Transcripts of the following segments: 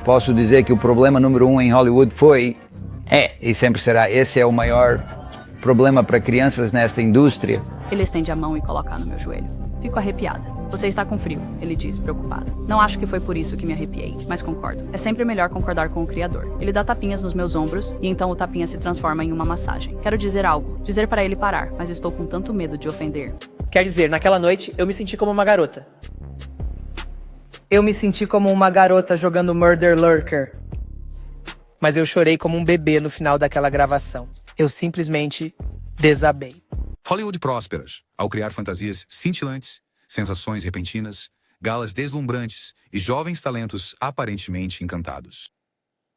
posso dizer que o problema número 1 em Hollywood e sempre será, esse é o maior problema para crianças nesta indústria. Ele estende a mão e coloca no meu joelho. Fico arrepiada. Você está com frio, ele diz, preocupado. Não acho que foi por isso que me arrepiei, mas concordo. É sempre melhor concordar com o Criador. Ele dá tapinhas nos meus ombros, e então o tapinha se transforma em uma massagem. Quero dizer algo, dizer para ele parar, mas estou com tanto medo de ofender. Quer dizer, naquela noite, eu me senti como uma garota. Eu me senti como uma garota jogando Murder Lurker. Mas eu chorei como um bebê no final daquela gravação. Eu simplesmente desabei. Hollywood prósperas, ao criar fantasias cintilantes, sensações repentinas, galas deslumbrantes e jovens talentos aparentemente encantados.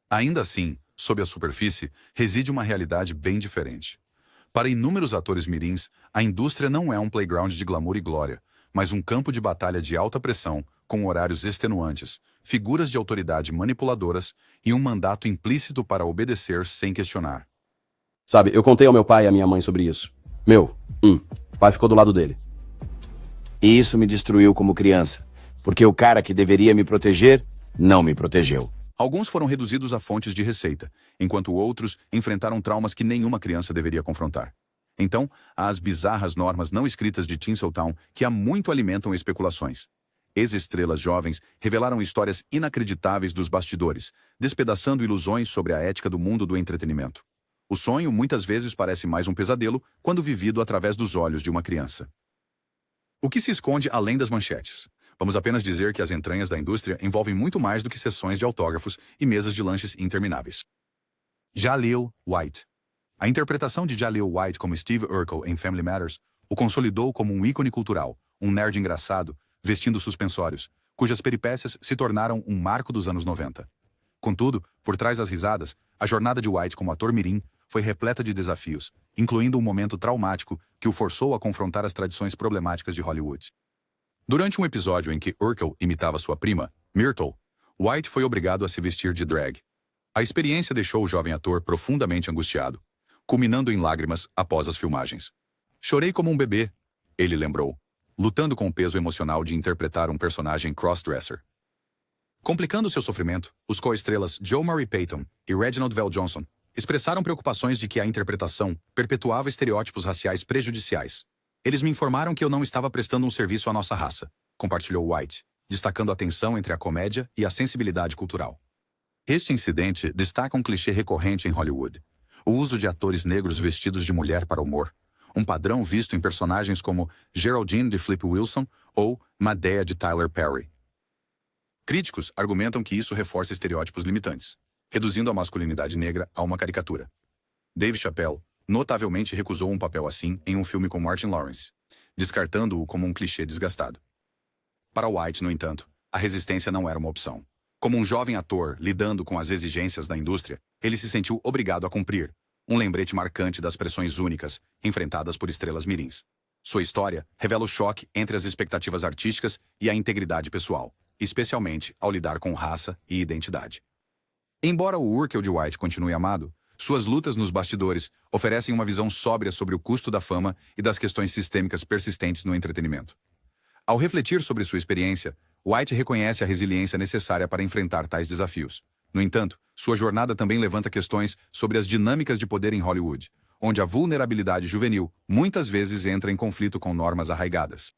Ainda assim, sob a superfície, reside uma realidade bem diferente. Para inúmeros atores mirins, a indústria não é um playground de glamour e glória, mas um campo de batalha de alta pressão, com horários extenuantes, figuras de autoridade manipuladoras e um mandato implícito para obedecer sem questionar. Sabe, eu contei ao meu pai e à minha mãe sobre isso. O pai ficou do lado dele. E isso me destruiu como criança, porque o cara que deveria me proteger, não me protegeu. Alguns foram reduzidos a fontes de receita, enquanto outros enfrentaram traumas que nenhuma criança deveria confrontar. Então, há as bizarras normas não escritas de Tinseltown que há muito alimentam especulações. Ex-estrelas jovens revelaram histórias inacreditáveis dos bastidores, despedaçando ilusões sobre a ética do mundo do entretenimento. O sonho muitas vezes parece mais um pesadelo quando vivido através dos olhos de uma criança. O que se esconde além das manchetes? Vamos apenas dizer que as entranhas da indústria envolvem muito mais do que sessões de autógrafos e mesas de lanches intermináveis. Jaleel White. A interpretação de Jaleel White como Steve Urkel em Family Matters o consolidou como um ícone cultural, um nerd engraçado, vestindo suspensórios, cujas peripécias se tornaram um marco dos anos 90. Contudo, por trás das risadas, a jornada de White como ator mirim foi repleta de desafios, incluindo um momento traumático que o forçou a confrontar as tradições problemáticas de Hollywood. Durante um episódio em que Urkel imitava sua prima, Myrtle, White foi obrigado a se vestir de drag. A experiência deixou o jovem ator profundamente angustiado, culminando em lágrimas após as filmagens. Chorei como um bebê, ele lembrou, lutando com o peso emocional de interpretar um personagem crossdresser. Complicando seu sofrimento, os co-estrelas Joe Murray Payton e Reginald VelJohnson expressaram preocupações de que a interpretação perpetuava estereótipos raciais prejudiciais. Eles me informaram que eu não estava prestando um serviço à nossa raça, compartilhou White, destacando a tensão entre a comédia e a sensibilidade cultural. Este incidente destaca um clichê recorrente em Hollywood: o uso de atores negros vestidos de mulher para o humor, um padrão visto em personagens como Geraldine de Flip Wilson ou Madea de Tyler Perry. Críticos argumentam que isso reforça estereótipos limitantes, reduzindo a masculinidade negra a uma caricatura. Dave Chappelle notavelmente recusou um papel assim em um filme com Martin Lawrence, descartando-o como um clichê desgastado. Para White, no entanto, a resistência não era uma opção. Como um jovem ator lidando com as exigências da indústria, ele se sentiu obrigado a cumprir, um lembrete marcante das pressões únicas enfrentadas por estrelas mirins. Sua história revela o choque entre as expectativas artísticas e a integridade pessoal, especialmente ao lidar com raça e identidade. Embora o Urkel de White continue amado, suas lutas nos bastidores oferecem uma visão sóbria sobre o custo da fama e das questões sistêmicas persistentes no entretenimento. Ao refletir sobre sua experiência, White reconhece a resiliência necessária para enfrentar tais desafios. No entanto, sua jornada também levanta questões sobre as dinâmicas de poder em Hollywood, onde a vulnerabilidade juvenil muitas vezes entra em conflito com normas arraigadas.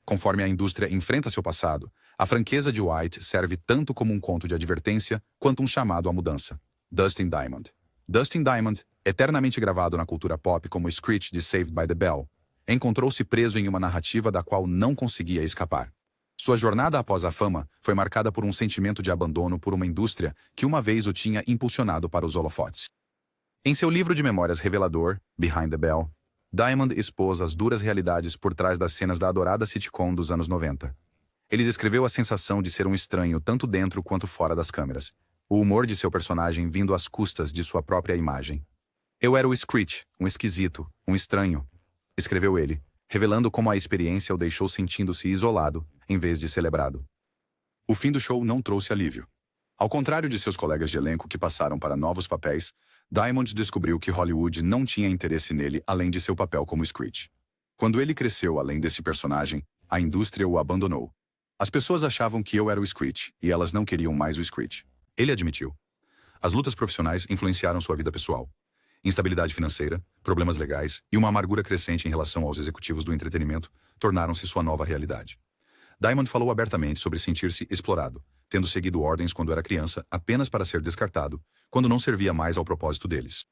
Conforme a indústria enfrenta seu passado, a franqueza de White serve tanto como um conto de advertência quanto um chamado à mudança. Dustin Diamond. Dustin Diamond, eternamente gravado na cultura pop como Screech de Saved by the Bell, encontrou-se preso em uma narrativa da qual não conseguia escapar. Sua jornada após a fama foi marcada por um sentimento de abandono por uma indústria que uma vez o tinha impulsionado para os holofotes. Em seu livro de memórias revelador, Behind the Bell, Diamond expôs as duras realidades por trás das cenas da adorada sitcom dos anos 90. Ele descreveu a sensação de ser um estranho tanto dentro quanto fora das câmeras, o humor de seu personagem vindo às custas de sua própria imagem. Eu era o Screech, um esquisito, um estranho, escreveu ele, revelando como a experiência o deixou sentindo-se isolado, em vez de celebrado. O fim do show não trouxe alívio. Ao contrário de seus colegas de elenco que passaram para novos papéis, Diamond descobriu que Hollywood não tinha interesse nele além de seu papel como Screech. Quando ele cresceu além desse personagem, a indústria o abandonou. As pessoas achavam que eu era o Screech, e elas não queriam mais o Screech. Ele admitiu. As lutas profissionais influenciaram sua vida pessoal. Instabilidade financeira, problemas legais e uma amargura crescente em relação aos executivos do entretenimento tornaram-se sua nova realidade. Diamond falou abertamente sobre sentir-se explorado, tendo seguido ordens quando era criança apenas para ser descartado, quando não servia mais ao propósito deles.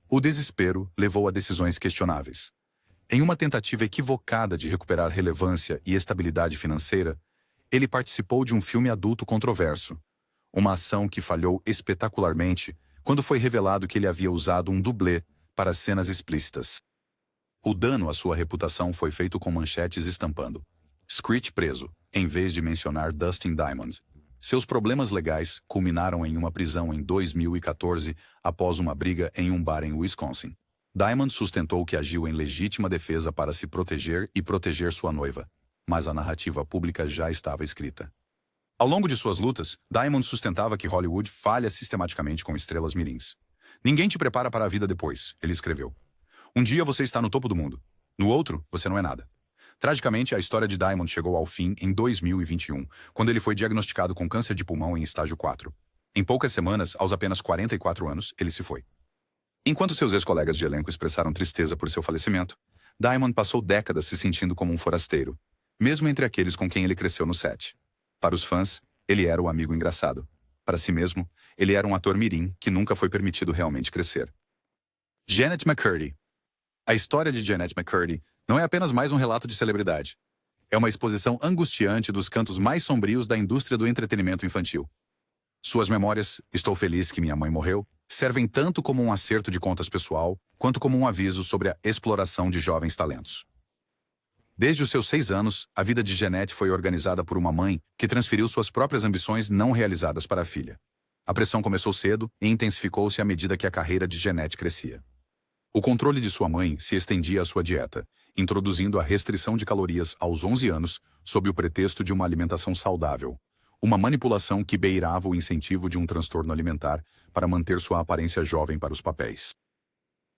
O desespero levou a decisões questionáveis. Em uma tentativa equivocada de recuperar relevância e estabilidade financeira, ele participou de um filme adulto controverso, uma ação que falhou espetacularmente quando foi revelado que ele havia usado um dublê para cenas explícitas. O dano à sua reputação foi feito com manchetes estampando Screech preso, em vez de mencionar Dustin Diamond. Seus problemas legais culminaram em uma prisão em 2014 após uma briga em um bar em Wisconsin. Diamond sustentou que agiu em legítima defesa para se proteger e proteger sua noiva, mas a narrativa pública já estava escrita. Ao longo de suas lutas, Diamond sustentava que Hollywood falha sistematicamente com estrelas mirins. Ninguém te prepara para a vida depois, ele escreveu. Um dia você está no topo do mundo. No outro, você não é nada. Tragicamente, a história de Diamond chegou ao fim em 2021, quando ele foi diagnosticado com câncer de pulmão em estágio 4. Em poucas semanas, aos apenas 44 anos, ele se foi. Enquanto seus ex-colegas de elenco expressaram tristeza por seu falecimento, Diamond passou décadas se sentindo como um forasteiro, mesmo entre aqueles com quem ele cresceu no set. Para os fãs, ele era o amigo engraçado. Para si mesmo, ele era um ator mirim que nunca foi permitido realmente crescer. Janet McCurdy. A história de Janet McCurdy não é apenas mais um relato de celebridade. É uma exposição angustiante dos cantos mais sombrios da indústria do entretenimento infantil. Suas memórias, Estou Feliz que Minha Mãe Morreu, servem tanto como um acerto de contas pessoal, quanto como um aviso sobre a exploração de jovens talentos. Desde os seus 6 anos, a vida de Jeanette foi organizada por uma mãe que transferiu suas próprias ambições não realizadas para a filha. A pressão começou cedo e intensificou-se à medida que a carreira de Jeanette crescia. O controle de sua mãe se estendia à sua dieta, introduzindo a restrição de calorias aos 11 anos sob o pretexto de uma alimentação saudável, uma manipulação que beirava o incentivo de um transtorno alimentar para manter sua aparência jovem para os papéis.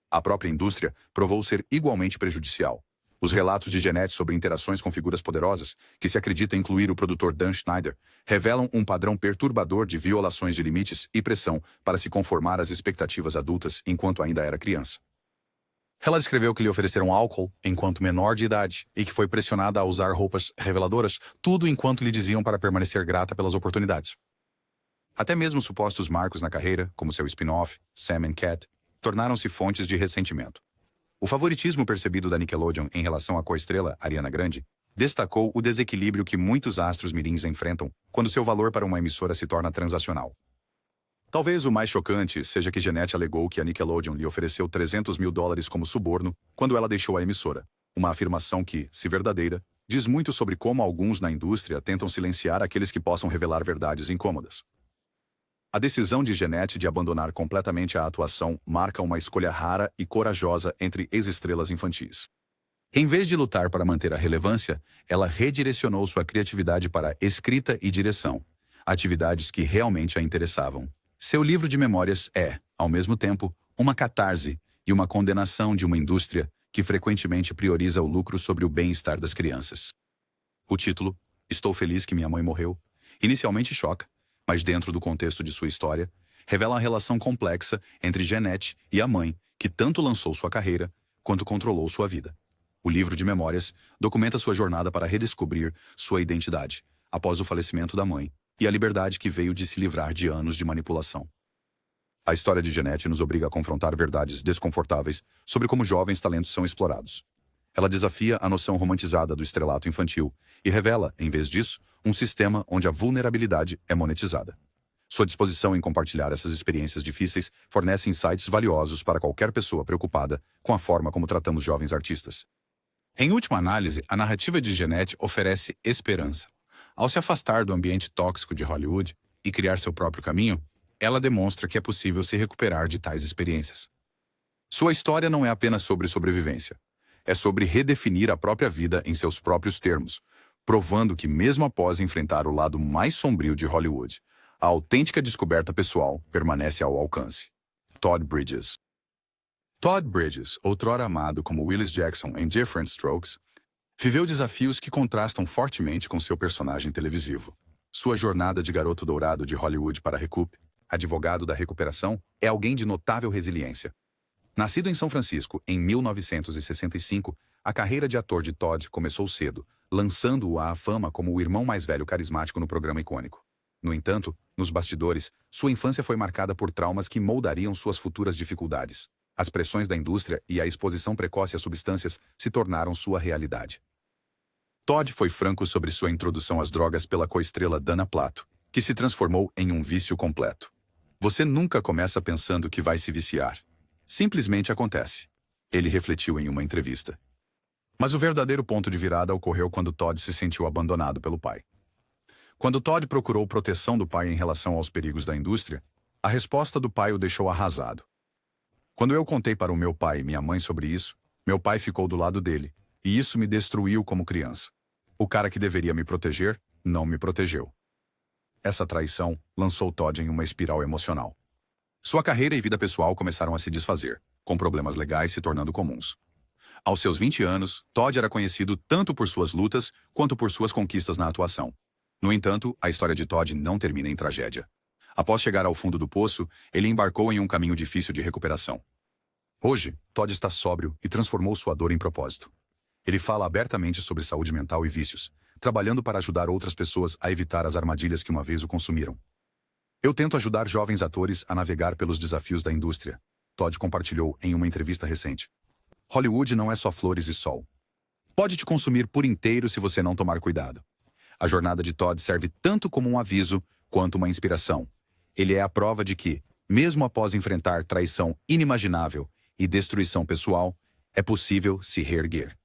A própria indústria provou ser igualmente prejudicial. Os relatos de Jeanette sobre interações com figuras poderosas, que se acredita incluir o produtor Dan Schneider, revelam um padrão perturbador de violações de limites e pressão para se conformar às expectativas adultas enquanto ainda era criança. Ela descreveu que lhe ofereceram álcool enquanto menor de idade e que foi pressionada a usar roupas reveladoras, tudo enquanto lhe diziam para permanecer grata pelas oportunidades. Até mesmo supostos marcos na carreira, como seu spin-off, Sam and Cat, tornaram-se fontes de ressentimento. O favoritismo percebido da Nickelodeon em relação à coestrela Ariana Grande destacou o desequilíbrio que muitos astros mirins enfrentam quando seu valor para uma emissora se torna transacional. Talvez o mais chocante seja que Jeanette alegou que a Nickelodeon lhe ofereceu $300 mil como suborno quando ela deixou a emissora, uma afirmação que, se verdadeira, diz muito sobre como alguns na indústria tentam silenciar aqueles que possam revelar verdades incômodas. A decisão de Jeanette de abandonar completamente a atuação marca uma escolha rara e corajosa entre ex-estrelas infantis. Em vez de lutar para manter a relevância, ela redirecionou sua criatividade para escrita e direção, atividades que realmente a interessavam. Seu livro de memórias é, ao mesmo tempo, uma catarse e uma condenação de uma indústria que frequentemente prioriza o lucro sobre o bem-estar das crianças. O título, Estou Feliz que Minha Mãe Morreu, inicialmente choca, mas dentro do contexto de sua história, revela a relação complexa entre Jeanette e a mãe, que tanto lançou sua carreira quanto controlou sua vida. O livro de memórias documenta sua jornada para redescobrir sua identidade, após o falecimento da mãe, e a liberdade que veio de se livrar de anos de manipulação. A história de Jeanette nos obriga a confrontar verdades desconfortáveis sobre como jovens talentos são explorados. Ela desafia a noção romantizada do estrelato infantil e revela, em vez disso, um sistema onde a vulnerabilidade é monetizada. Sua disposição em compartilhar essas experiências difíceis fornece insights valiosos para qualquer pessoa preocupada com a forma como tratamos jovens artistas. Em última análise, a narrativa de Jeanette oferece esperança. Ao se afastar do ambiente tóxico de Hollywood e criar seu próprio caminho, ela demonstra que é possível se recuperar de tais experiências. Sua história não é apenas sobre sobrevivência. É sobre redefinir a própria vida em seus próprios termos, provando que mesmo após enfrentar o lado mais sombrio de Hollywood, a autêntica descoberta pessoal permanece ao alcance. Todd Bridges. Todd Bridges, outrora amado como Willis Jackson em Diff'rent Strokes, viveu desafios que contrastam fortemente com seu personagem televisivo. Sua jornada de garoto dourado de Hollywood para Recoup advogado da recuperação, é alguém de notável resiliência. Nascido em São Francisco em 1965, a carreira de ator de Todd começou cedo, lançando-o à fama como o irmão mais velho carismático no programa icônico. No entanto, nos bastidores, sua infância foi marcada por traumas que moldariam suas futuras dificuldades. As pressões da indústria e a exposição precoce a substâncias se tornaram sua realidade. Todd foi franco sobre sua introdução às drogas pela coestrela Dana Plato, que se transformou em um vício completo. Você nunca começa pensando que vai se viciar. Simplesmente acontece. Ele refletiu em uma entrevista. Mas o verdadeiro ponto de virada ocorreu quando Todd se sentiu abandonado pelo pai. Quando Todd procurou proteção do pai em relação aos perigos da indústria, a resposta do pai o deixou arrasado. Quando eu contei para o meu pai e minha mãe sobre isso, meu pai ficou do lado dele, e isso me destruiu como criança. O cara que deveria me proteger, não me protegeu. Essa traição lançou Todd em uma espiral emocional. Sua carreira e vida pessoal começaram a se desfazer, com problemas legais se tornando comuns. Aos seus 20 anos, Todd era conhecido tanto por suas lutas quanto por suas conquistas na atuação. No entanto, a história de Todd não termina em tragédia. Após chegar ao fundo do poço, ele embarcou em um caminho difícil de recuperação. Hoje, Todd está sóbrio e transformou sua dor em propósito. Ele fala abertamente sobre saúde mental e vícios, trabalhando para ajudar outras pessoas a evitar as armadilhas que uma vez o consumiram. Eu tento ajudar jovens atores a navegar pelos desafios da indústria, Todd compartilhou em uma entrevista recente. Hollywood não é só flores e sol. Pode te consumir por inteiro se você não tomar cuidado. A jornada de Todd serve tanto como um aviso quanto uma inspiração. Ele é a prova de que, mesmo após enfrentar traição inimaginável e destruição pessoal, é possível se reerguer.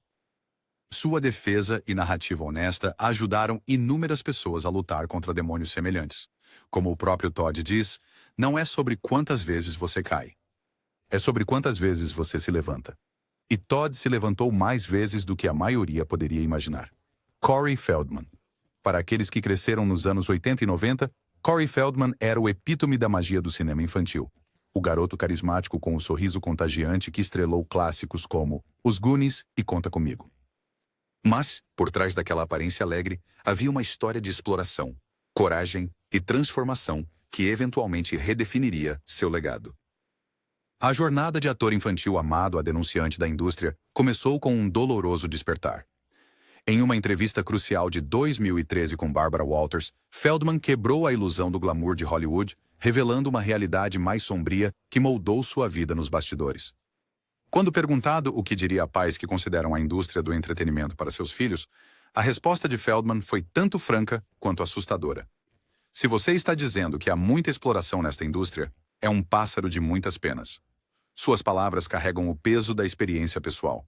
Sua defesa e narrativa honesta ajudaram inúmeras pessoas a lutar contra demônios semelhantes. Como o próprio Todd diz, não é sobre quantas vezes você cai. É sobre quantas vezes você se levanta. E Todd se levantou mais vezes do que a maioria poderia imaginar. Corey Feldman. Para aqueles que cresceram nos anos 80 e 90, Corey Feldman era o epítome da magia do cinema infantil. O garoto carismático com o sorriso contagiante que estrelou clássicos como Os Goonies e Conta Comigo. Mas, por trás daquela aparência alegre, havia uma história de exploração, coragem e transformação que eventualmente redefiniria seu legado. A jornada de ator infantil amado a denunciante da indústria começou com um doloroso despertar. Em uma entrevista crucial de 2013 com Barbara Walters, Feldman quebrou a ilusão do glamour de Hollywood, revelando uma realidade mais sombria que moldou sua vida nos bastidores. Quando perguntado o que diria a pais que consideram a indústria do entretenimento para seus filhos, a resposta de Feldman foi tanto franca quanto assustadora. Se você está dizendo que há muita exploração nesta indústria, é um pássaro de muitas penas. Suas palavras carregam o peso da experiência pessoal.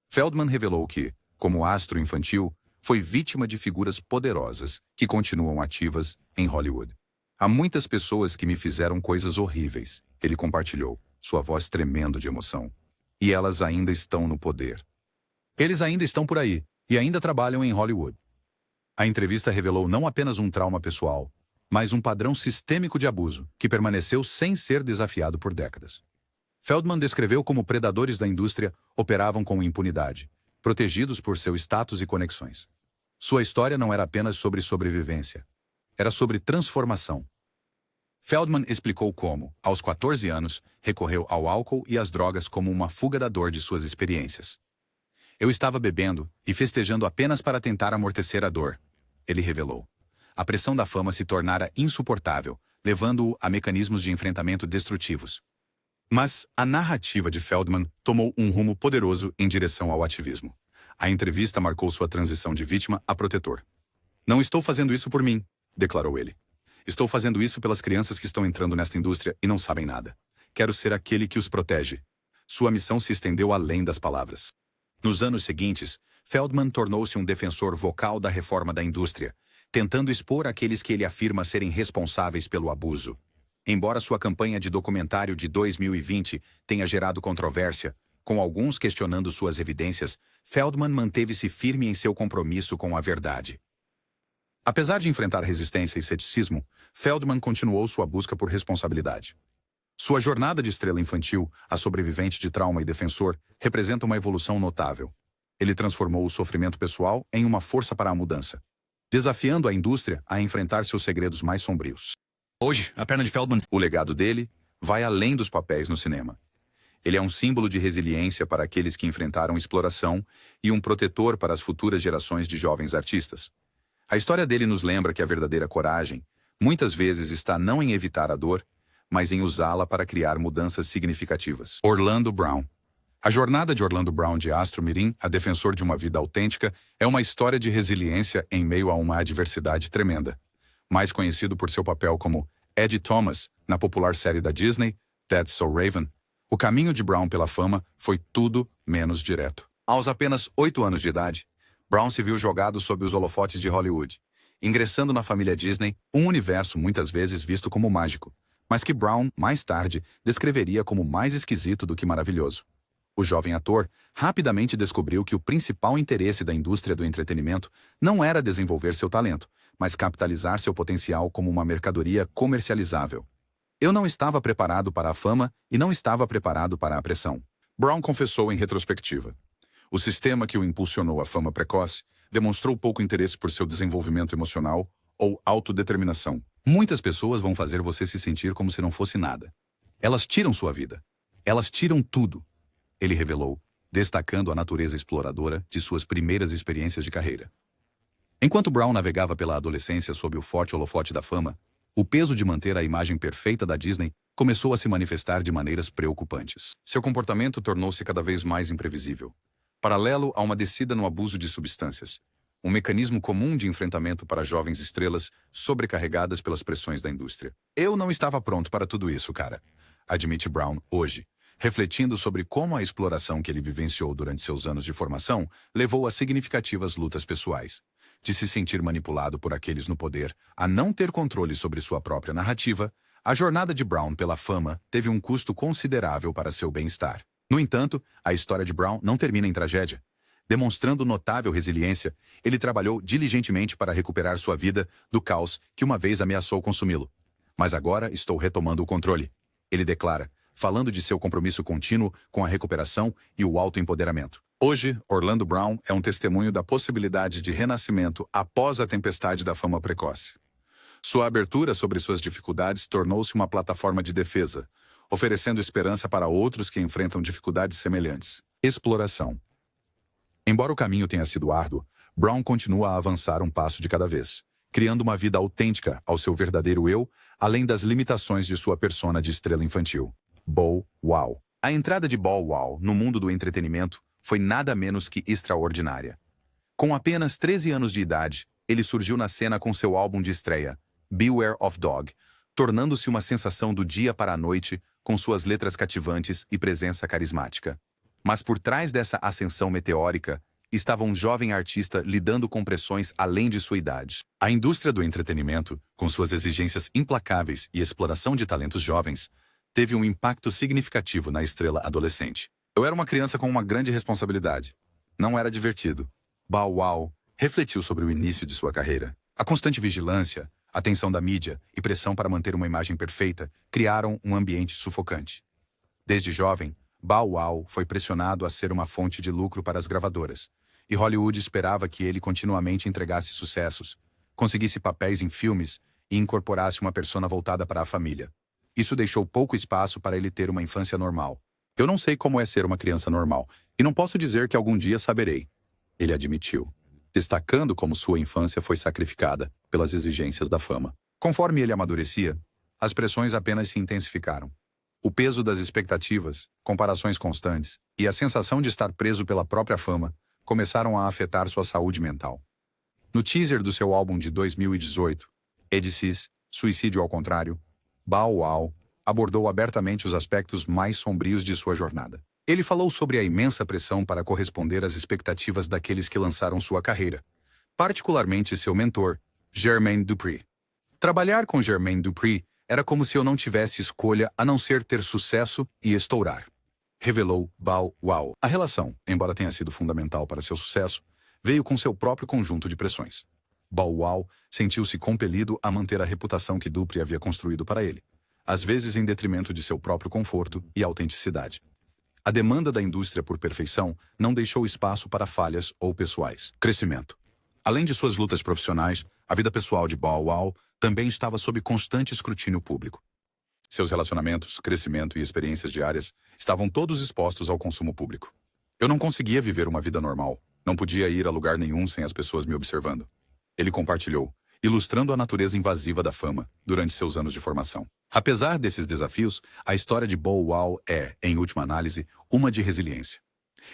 Feldman revelou que, como astro infantil, foi vítima de figuras poderosas que continuam ativas em Hollywood. Há muitas pessoas que me fizeram coisas horríveis, ele compartilhou, sua voz tremendo de emoção. E elas ainda estão no poder. Eles ainda estão por aí, e ainda trabalham em Hollywood. A entrevista revelou não apenas um trauma pessoal, mas um padrão sistêmico de abuso que permaneceu sem ser desafiado por décadas. Feldman descreveu como predadores da indústria operavam com impunidade, protegidos por seu status e conexões. Sua história não era apenas sobre sobrevivência. Era sobre transformação. Feldman explicou como, aos 14 anos, recorreu ao álcool e às drogas como uma fuga da dor de suas experiências. Eu estava bebendo e festejando apenas para tentar amortecer a dor, ele revelou. A pressão da fama se tornara insuportável, levando-o a mecanismos de enfrentamento destrutivos. Mas a narrativa de Feldman tomou um rumo poderoso em direção ao ativismo. A entrevista marcou sua transição de vítima a protetor. Não estou fazendo isso por mim, declarou ele. Estou fazendo isso pelas crianças que estão entrando nesta indústria e não sabem nada. Quero ser aquele que os protege. Sua missão se estendeu além das palavras. Nos anos seguintes, Feldman tornou-se um defensor vocal da reforma da indústria, tentando expor aqueles que ele afirma serem responsáveis pelo abuso. Embora sua campanha de documentário de 2020 tenha gerado controvérsia, com alguns questionando suas evidências, Feldman manteve-se firme em seu compromisso com a verdade. Apesar de enfrentar resistência e ceticismo, Feldman continuou sua busca por responsabilidade. Sua jornada de estrela infantil, a sobrevivente de trauma e defensor, representa uma evolução notável. Ele transformou o sofrimento pessoal em uma força para a mudança, desafiando a indústria a enfrentar seus segredos mais sombrios. Hoje, a perna de Feldman. O legado dele vai além dos papéis no cinema. Ele é um símbolo de resiliência para aqueles que enfrentaram exploração e um protetor para as futuras gerações de jovens artistas. A história dele nos lembra que a verdadeira coragem muitas vezes está não em evitar a dor, mas em usá-la para criar mudanças significativas. Orlando Brown. A jornada de Orlando Brown de astro mirim a defensor de uma vida autêntica é uma história de resiliência em meio a uma adversidade tremenda. Mais conhecido por seu papel como Eddie Thomas na popular série da Disney, That's So Raven, o caminho de Brown pela fama foi tudo menos direto. Aos apenas 8 anos de idade, Brown se viu jogado sob os holofotes de Hollywood, ingressando na família Disney, um universo muitas vezes visto como mágico, mas que Brown, mais tarde, descreveria como mais esquisito do que maravilhoso. O jovem ator rapidamente descobriu que o principal interesse da indústria do entretenimento não era desenvolver seu talento, mas capitalizar seu potencial como uma mercadoria comercializável. Eu não estava preparado para a fama e não estava preparado para a pressão. Brown confessou em retrospectiva. O sistema que o impulsionou à fama precoce demonstrou pouco interesse por seu desenvolvimento emocional ou autodeterminação. Muitas pessoas vão fazer você se sentir como se não fosse nada. Elas tiram sua vida. Elas tiram tudo. Ele revelou, destacando a natureza exploradora de suas primeiras experiências de carreira. Enquanto Brown navegava pela adolescência sob o forte holofote da fama, o peso de manter a imagem perfeita da Disney começou a se manifestar de maneiras preocupantes. Seu comportamento tornou-se cada vez mais imprevisível, paralelo a uma descida no abuso de substâncias, um mecanismo comum de enfrentamento para jovens estrelas sobrecarregadas pelas pressões da indústria. Eu não estava pronto para tudo isso, cara, admite Brown hoje, refletindo sobre como a exploração que ele vivenciou durante seus anos de formação levou a significativas lutas pessoais. De se sentir manipulado por aqueles no poder a não ter controle sobre sua própria narrativa, a jornada de Brown pela fama teve um custo considerável para seu bem-estar. No entanto, a história de Brown não termina em tragédia. Demonstrando notável resiliência, ele trabalhou diligentemente para recuperar sua vida do caos que uma vez ameaçou consumi-lo. Mas agora estou retomando o controle, ele declara, falando de seu compromisso contínuo com a recuperação e o autoempoderamento. Hoje, Orlando Brown é um testemunho da possibilidade de renascimento após a tempestade da fama precoce. Sua abertura sobre suas dificuldades tornou-se uma plataforma de defesa, oferecendo esperança para outros que enfrentam dificuldades semelhantes. Exploração. Embora o caminho tenha sido árduo, Brown continua a avançar um passo de cada vez, criando uma vida autêntica ao seu verdadeiro eu, além das limitações de sua persona de estrela infantil. Bow Wow. A entrada de Bow Wow no mundo do entretenimento foi nada menos que extraordinária. Com apenas 13 anos de idade, ele surgiu na cena com seu álbum de estreia, Beware of Dog, tornando-se uma sensação do dia para a noite com suas letras cativantes e presença carismática. Mas por trás dessa ascensão meteórica, estava um jovem artista lidando com pressões além de sua idade. A indústria do entretenimento, com suas exigências implacáveis e exploração de talentos jovens, teve um impacto significativo na estrela adolescente. Eu era uma criança com uma grande responsabilidade. Não era divertido. Bow Wow refletiu sobre o início de sua carreira. A constante vigilância, a tensão da mídia e pressão para manter uma imagem perfeita criaram um ambiente sufocante. Desde jovem, Bow Wow foi pressionado a ser uma fonte de lucro para as gravadoras, e Hollywood esperava que ele continuamente entregasse sucessos, conseguisse papéis em filmes e incorporasse uma persona voltada para a família. Isso deixou pouco espaço para ele ter uma infância normal. Eu não sei como é ser uma criança normal, e não posso dizer que algum dia saberei, ele admitiu, destacando como sua infância foi sacrificada pelas exigências da fama. Conforme ele amadurecia, as pressões apenas se intensificaram. O peso das expectativas, comparações constantes e a sensação de estar preso pela própria fama começaram a afetar sua saúde mental. No teaser do seu álbum de 2018, Edsis, Suicídio ao Contrário, Bow Wow abordou abertamente os aspectos mais sombrios de sua jornada. Ele falou sobre a imensa pressão para corresponder às expectativas daqueles que lançaram sua carreira, particularmente seu mentor, Jermaine Dupri. Trabalhar com Jermaine Dupri era como se eu não tivesse escolha a não ser ter sucesso e estourar, revelou Bow Wow. A relação, embora tenha sido fundamental para seu sucesso, veio com seu próprio conjunto de pressões. Bow Wow sentiu-se compelido a manter a reputação que Dupri havia construído para ele, às vezes em detrimento de seu próprio conforto e autenticidade. A demanda da indústria por perfeição não deixou espaço para falhas ou pessoais. Crescimento. Além de suas lutas profissionais, A vida pessoal de Bow Wow também estava sob constante escrutínio público. Seus relacionamentos, crescimento e experiências diárias estavam todos expostos ao consumo público. Eu não conseguia viver uma vida normal. Não podia ir a lugar nenhum sem as pessoas me observando. Ele compartilhou, ilustrando a natureza invasiva da fama durante seus anos de formação. Apesar desses desafios, a história de Bow Wow é, em última análise, uma de resiliência.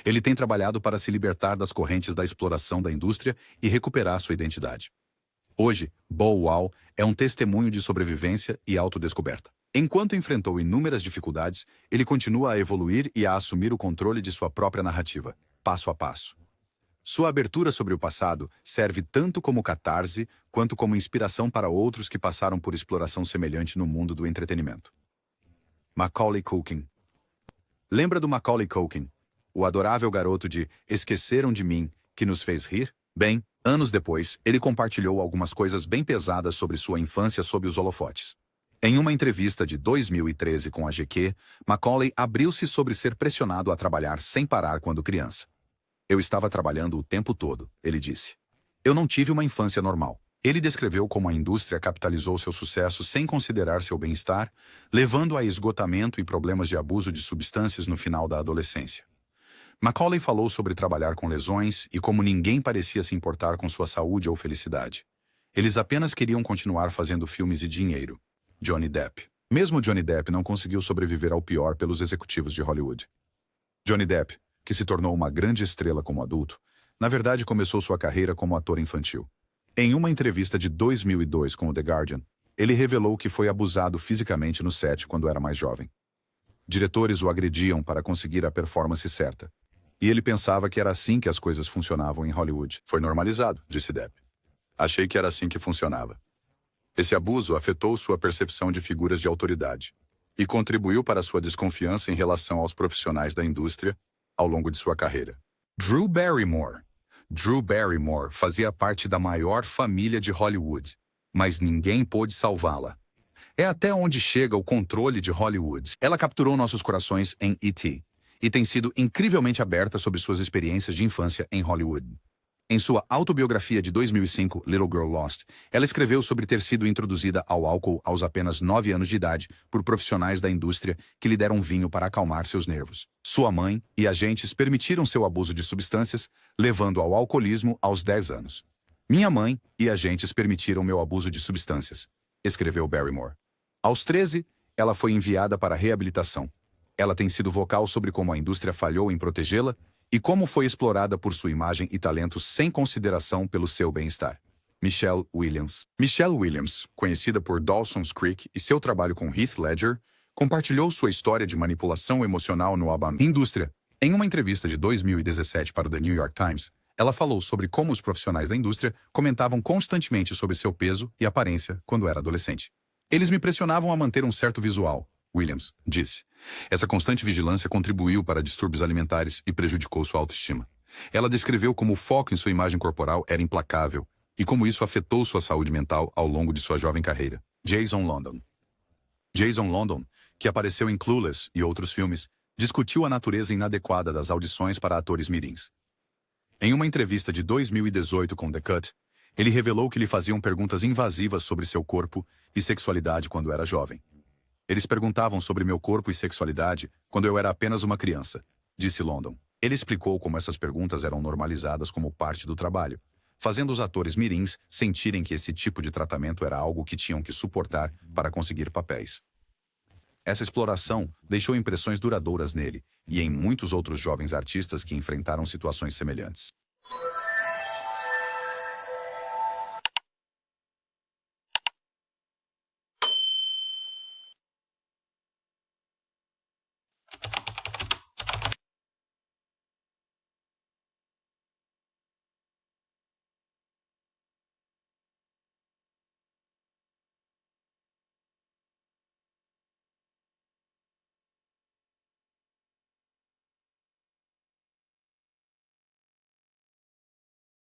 Ele tem trabalhado para se libertar das correntes da exploração da indústria e recuperar sua identidade. Hoje, Bow Wow é um testemunho de sobrevivência e autodescoberta. Enquanto enfrentou inúmeras dificuldades, ele continua a evoluir e a assumir o controle de sua própria narrativa, passo a passo. Sua abertura sobre o passado serve tanto como catarse quanto como inspiração para outros que passaram por exploração semelhante no mundo do entretenimento. Macaulay Culkin. Lembra do Macaulay Culkin, o adorável garoto de Esqueceram de Mim, que nos fez rir? Bem, anos depois, ele compartilhou algumas coisas bem pesadas sobre sua infância sob os holofotes. Em uma entrevista de 2013 com a GQ, Macaulay abriu-se sobre ser pressionado a trabalhar sem parar quando criança. Eu estava trabalhando o tempo todo, ele disse. Eu não tive uma infância normal. Ele descreveu como a indústria capitalizou seu sucesso sem considerar seu bem-estar, levando a esgotamento e problemas de abuso de substâncias no final da adolescência. Macaulay falou sobre trabalhar com lesões e como ninguém parecia se importar com sua saúde ou felicidade. Eles apenas queriam continuar fazendo filmes e dinheiro. Johnny Depp. Mesmo Johnny Depp não conseguiu sobreviver ao pior pelos executivos de Hollywood. Johnny Depp, que se tornou uma grande estrela como adulto, na verdade começou sua carreira como ator infantil. Em uma entrevista de 2002 com o The Guardian, ele revelou que foi abusado fisicamente no set quando era mais jovem. Diretores o agrediam para conseguir a performance certa. E ele pensava que era assim que as coisas funcionavam em Hollywood. Foi normalizado, disse Depp. Achei que era assim que funcionava. Esse abuso afetou sua percepção de figuras de autoridade e contribuiu para sua desconfiança em relação aos profissionais da indústria ao longo de sua carreira. Drew Barrymore. Drew Barrymore fazia parte da maior família de Hollywood, mas ninguém pôde salvá-la. É até onde chega o controle de Hollywood. Ela capturou nossos corações em E.T. e tem sido incrivelmente aberta sobre suas experiências de infância em Hollywood. Em sua autobiografia de 2005, Little Girl Lost, ela escreveu sobre ter sido introduzida ao álcool aos apenas 9 anos de idade por profissionais da indústria que lhe deram vinho para acalmar seus nervos. Sua mãe e agentes permitiram seu abuso de substâncias, levando ao alcoolismo aos 10 anos. Minha mãe e agentes permitiram meu abuso de substâncias, escreveu Barrymore. Aos 13, ela foi enviada para reabilitação. Ela tem sido vocal sobre como a indústria falhou em protegê-la e como foi explorada por sua imagem e talento sem consideração pelo seu bem-estar. Michelle Williams. Michelle Williams, conhecida por Dawson's Creek e seu trabalho com Heath Ledger, compartilhou sua história de manipulação emocional no indústria. Em uma entrevista de 2017 para o The New York Times, ela falou sobre como os profissionais da indústria comentavam constantemente sobre seu peso e aparência quando era adolescente. Eles me pressionavam a manter um certo visual, Williams disse. Essa constante vigilância contribuiu para distúrbios alimentares e prejudicou sua autoestima. Ela descreveu como o foco em sua imagem corporal era implacável e como isso afetou sua saúde mental ao longo de sua jovem carreira. Jason London. Jason London, que apareceu em Clueless e outros filmes, discutiu a natureza inadequada das audições para atores mirins. Em uma entrevista de 2018 com The Cut, ele revelou que lhe faziam perguntas invasivas sobre seu corpo e sexualidade quando era jovem. Eles perguntavam sobre meu corpo e sexualidade quando eu era apenas uma criança, disse London. Ele explicou como essas perguntas eram normalizadas como parte do trabalho, fazendo os atores mirins sentirem que esse tipo de tratamento era algo que tinham que suportar para conseguir papéis. Essa exploração deixou impressões duradouras nele e em muitos outros jovens artistas que enfrentaram situações semelhantes.